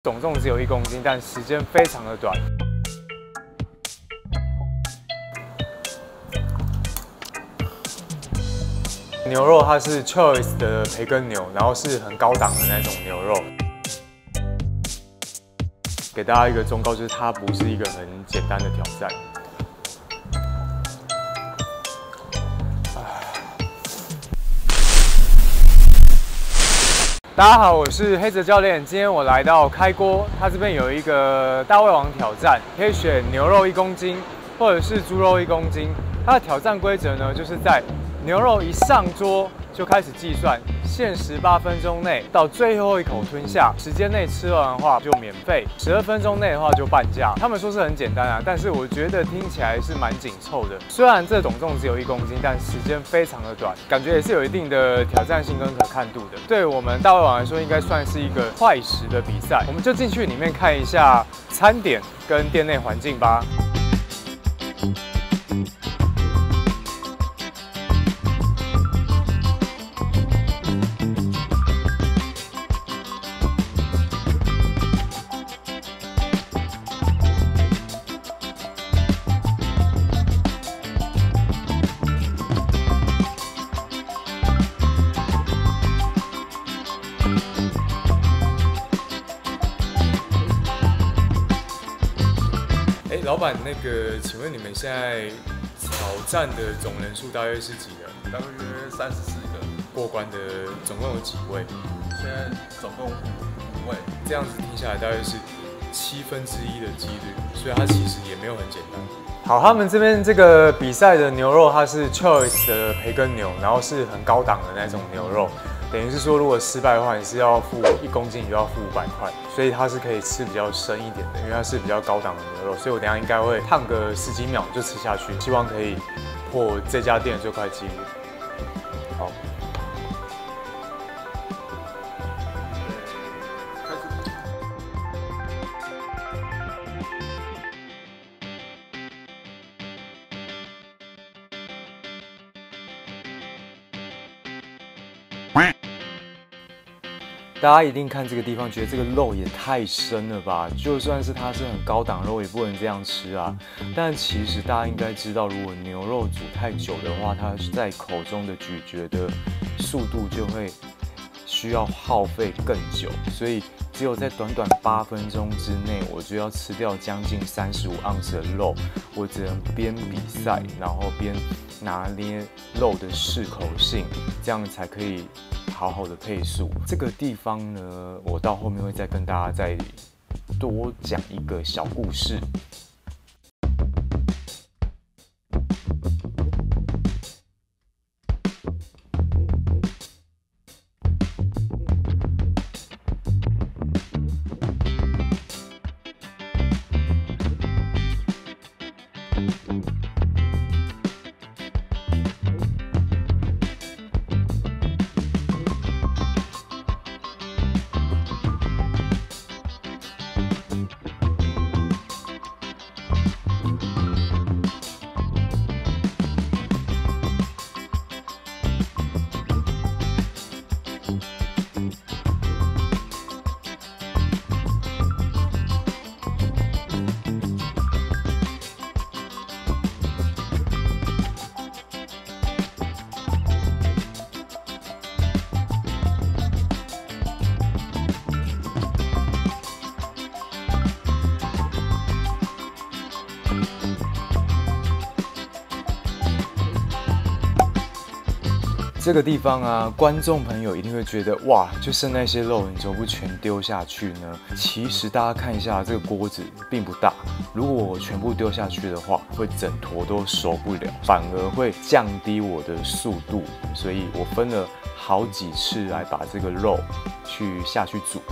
总重只有1公斤，但时间非常的短。牛肉它是 Choice 的培根牛，然后是很高档的那种牛肉。给大家一个忠告，就是它不是一个很简单的挑战。大家好，我是黑泽教练。今天我来到开锅，它这边有一个大胃王挑战，可以选牛肉1公斤，或者是猪肉1公斤。它的挑战规则呢，就是在牛肉一上桌就开始计算，限18分钟内到最后一口吞下，时间内吃完的话就免费，12分钟内的话就半价。他们说是很简单啊，但是我觉得听起来是蛮紧凑的。虽然这总重只有1公斤，但时间非常的短，感觉也是有一定的挑战性跟可看度的。对我们大胃王来说，应该算是一个快食的比赛。我们就进去里面看一下餐点跟店内环境吧。老板，请问你们现在挑战的总人数大约是几人？大约34个。过关的总共有几位？现在总共5位。这样子听下来大约是1/7的几率，所以它其实也没有很简单。好，他们这边这个比赛的牛肉，它是 Choice 的培根牛，然后是很高档的那种牛肉。等于是说，如果失败的话，你是要付1公斤，你就要付500块，所以它是可以吃比较深一点的，因为它是比较高档的牛肉，所以我等一下应该会烫个10几秒就吃下去，希望可以破这家店的最快纪录。好。大家一定看这个地方，觉得这个肉也太深了吧？就算是它是很高档肉，也不能这样吃啊。但其实大家应该知道，如果牛肉煮太久的话，它在口中的咀嚼的速度就会需要耗费更久，所以只有在短短8分钟之内，我就要吃掉将近35盎司的肉。我只能边比赛，然后边拿捏肉的适口性，这样才可以好好的配速。这个地方呢，我到后面会再跟大家再多讲一个小故事。这个地方啊，观众朋友一定会觉得哇，就剩那些肉，你怎么不全丢下去呢？其实大家看一下，这个锅子并不大，如果我全部丢下去的话，会整坨都熟不了，反而会降低我的速度，所以我分了好几次来把这个肉下去煮。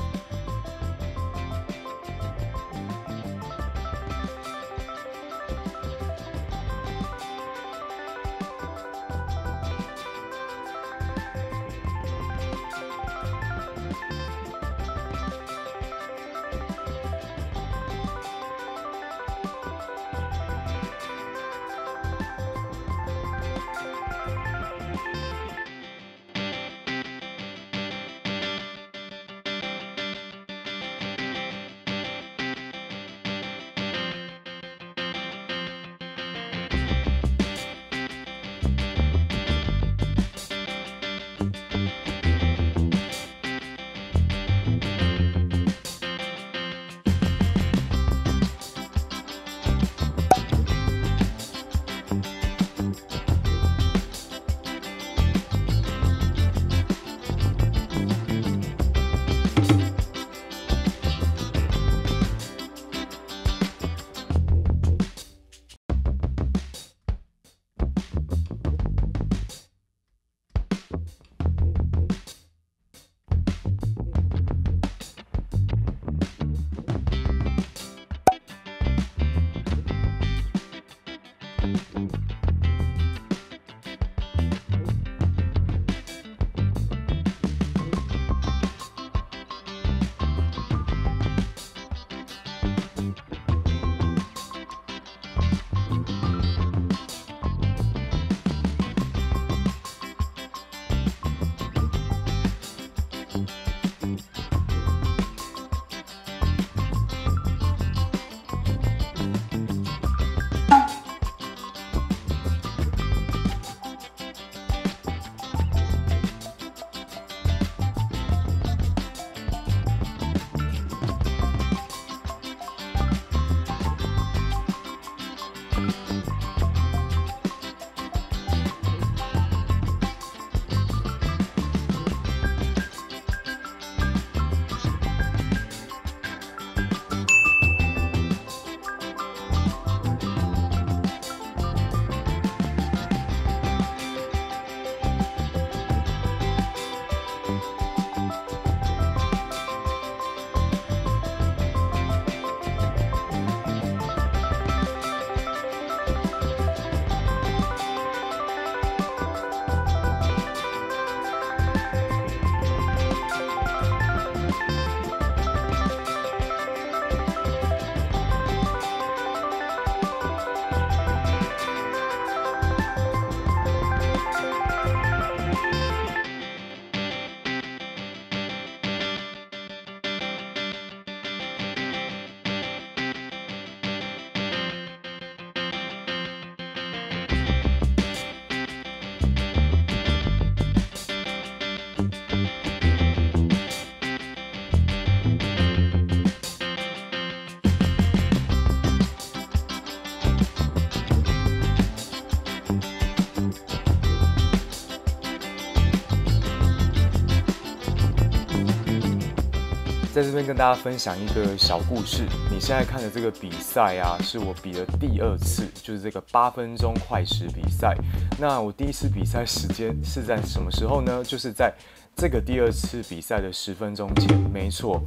在这边跟大家分享一个小故事。你现在看的这个比赛啊，是我比的第2次，就是这个8分钟快食比赛。那我第1次比赛时间是在什么时候呢？就是在这个第2次比赛的10分钟前，没错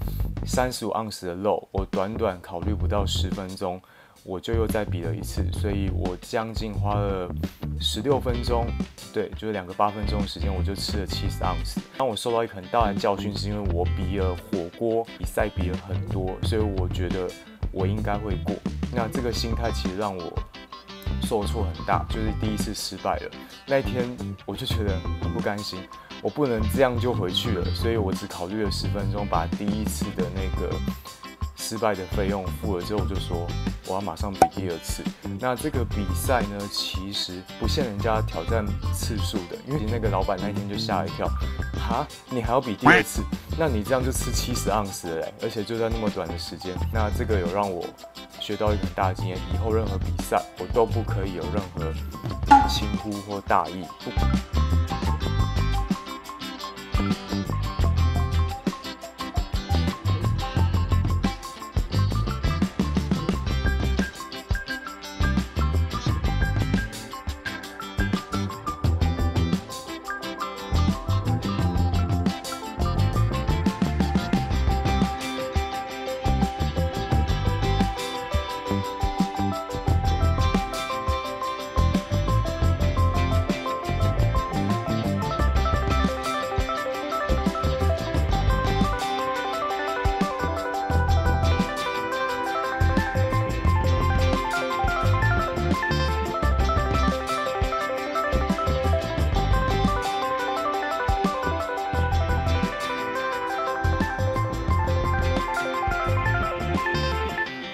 ，35盎司的肉，我短短考虑不到10分钟。我就又再比了1次，所以我将近花了16分钟，对，就是2个8分钟的时间，我就吃了70盎司。让我受到一个很大的教训，是因为我比了火锅比赛比了很多，所以我觉得我应该会过。那这个心态其实让我受挫很大，就是第1次失败了。那一天我就觉得很不甘心，我不能这样就回去了，所以我只考虑了10分钟，把第1次的那个失败的费用付了之后，我就说我要马上比第2次。那这个比赛呢，其实不限人家挑战次数的，因为那个老板那一天就吓了一跳，哈，你还要比第2次？那你这样就吃70盎司了嘞，而且就在那么短的时间。那这个有让我学到一个很大的经验，以后任何比赛我都不可以有任何轻忽或大意。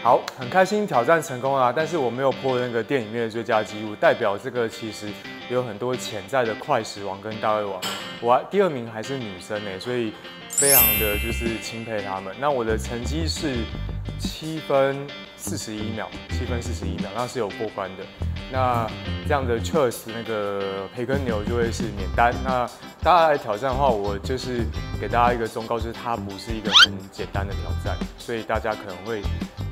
好，很开心挑战成功啦，但是我没有破那个店里面的最佳纪录，代表这个其实有很多潜在的快食王跟大胃王。我第2名还是女生所以非常的就是钦佩他们。那我的成绩是7分41秒，7分41秒，那是有过关的。那这样的 Cheers 那个培根牛就会是免单。那大家来挑战的话，我就是给大家一个忠告，就是它不是一个很简单的挑战，所以大家可能会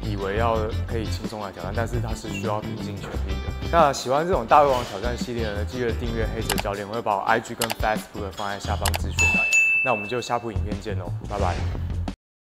以为可以轻松来挑战，但是它是需要拼尽全力的。那喜欢这种大胃王挑战系列呢，记得订阅黑泽教练，我会把我 IG 跟 Facebook 放在下方资讯栏。那我们就下部影片见喽，拜拜。